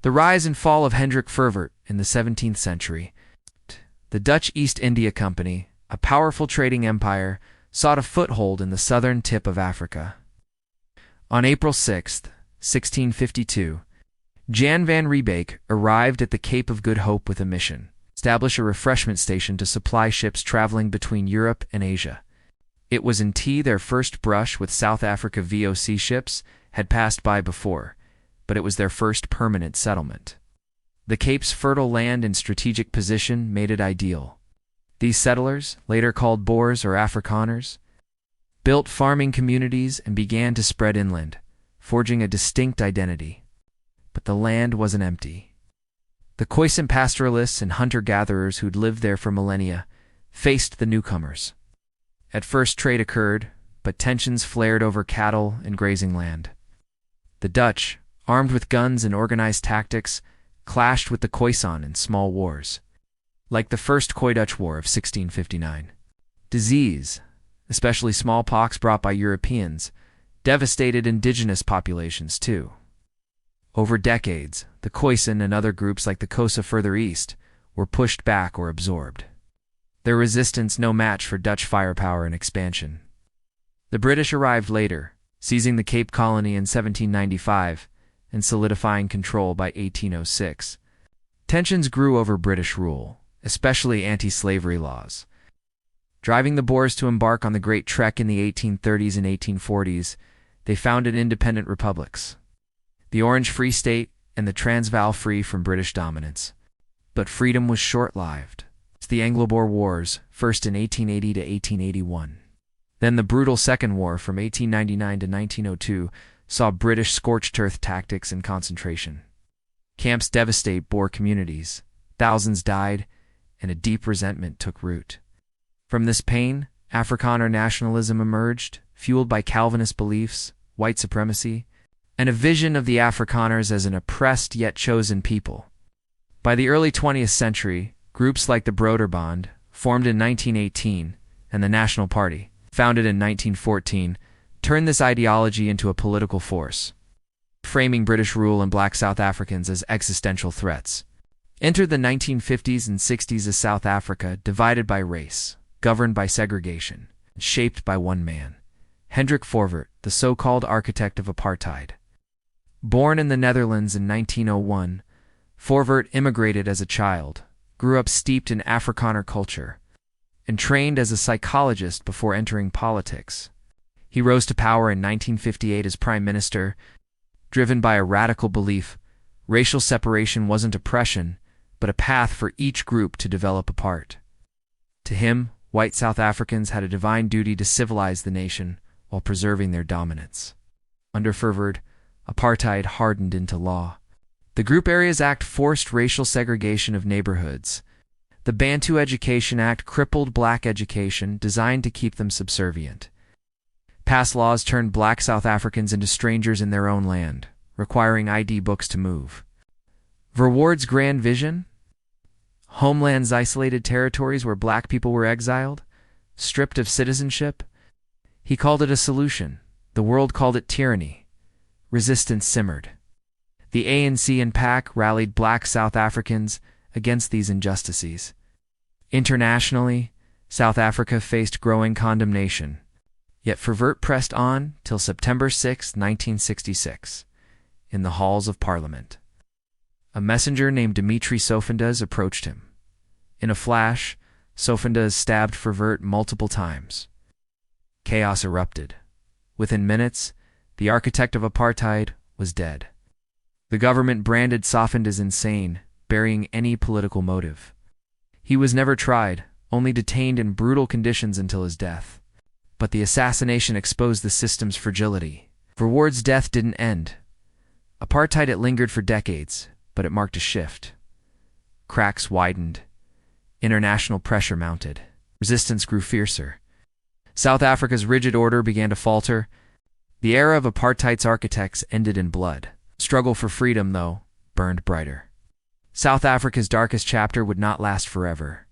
The rise and fall of Hendrik Verwoerd in the 17th century. The Dutch East India Company, a powerful trading empire, sought a foothold in the southern tip of Africa. On April 6, 1652, Jan van Riebeek arrived at the Cape of Good Hope with a mission: establish a refreshment station to supply ships traveling between Europe and Asia. It was in T their first brush with South Africa. VOC ships had passed by before, but it was their first permanent settlement. The Cape's fertile land and strategic position made it ideal. These settlers, later called Boers or Afrikaners, built farming communities and began to spread inland, forging a distinct identity. But the land wasn't empty. The Khoisan pastoralists and hunter-gatherers who'd lived there for millennia faced the newcomers. At first trade occurred, but tensions flared over cattle and grazing land. The Dutch, armed with guns and organized tactics, clashed with the Khoisan in small wars, like the First Khoi-Dutch War of 1659. Disease, especially smallpox brought by Europeans, devastated indigenous populations too. Over decades, the Khoisan and other groups like the Xhosa further east were pushed back or absorbed. Their resistance no match for Dutch firepower and expansion. The British arrived later, seizing the Cape Colony in 1795 and solidifying control by 1806. Tensions grew over British rule, especially anti-slavery laws. Driving the Boers to embark on the Great Trek in the 1830s and 1840s, they founded independent republics: the Orange Free State and the Transvaal, free from British dominance. But freedom was short-lived. The Anglo-Boer Wars, first in 1880 to 1881. Then the brutal Second War from 1899 to 1902 saw British scorched earth tactics and concentration. Camps devastate Boer communities, thousands died, and a deep resentment took root. From this pain, Afrikaner nationalism emerged, fueled by Calvinist beliefs, white supremacy, and a vision of the Afrikaners as an oppressed yet chosen people. By the early 20th century, groups like the Broederbond, formed in 1918, and the National Party, founded in 1914, turned this ideology into a political force, framing British rule and black South Africans as existential threats. Entered the 1950s and 60s as South Africa, divided by race, governed by segregation, and shaped by one man: Hendrik Verwoerd, the so-called architect of apartheid. Born in the Netherlands in 1901, Verwoerd immigrated as a child, grew up steeped in Afrikaner culture, and trained as a psychologist before entering politics. He rose to power in 1958 as prime minister, driven by a radical belief: racial separation wasn't oppression, but a path for each group to develop apart. To him, white South Africans had a divine duty to civilize the nation while preserving their dominance. Under Verwoerd, apartheid hardened into law. The Group Areas Act forced racial segregation of neighborhoods. The Bantu Education Act crippled black education, designed to keep them subservient. Past laws turned black South Africans into strangers in their own land, requiring ID books to move. Verwoerd's grand vision? Homeland's isolated territories where black people were exiled, stripped of citizenship. He called it a solution. The world called it tyranny. Resistance simmered. The ANC and PAC rallied black South Africans against these injustices. Internationally, South Africa faced growing condemnation. Yet Verwoerd pressed on till September 6, 1966, in the halls of Parliament. A messenger named Dimitri Sofondas approached him. In a flash, Sofondas stabbed Verwoerd multiple times. Chaos erupted. Within minutes, the architect of apartheid was dead. The government branded Sofondas insane, burying any political motive. He was never tried, only detained in brutal conditions until his death. But the assassination exposed the system's fragility. Verwoerd's death didn't end. Apartheid, it lingered for decades, but it marked a shift. Cracks widened. International pressure mounted. Resistance grew fiercer. South Africa's rigid order began to falter. The era of apartheid's architects ended in blood. Struggle for freedom, though, burned brighter. South Africa's darkest chapter would not last forever.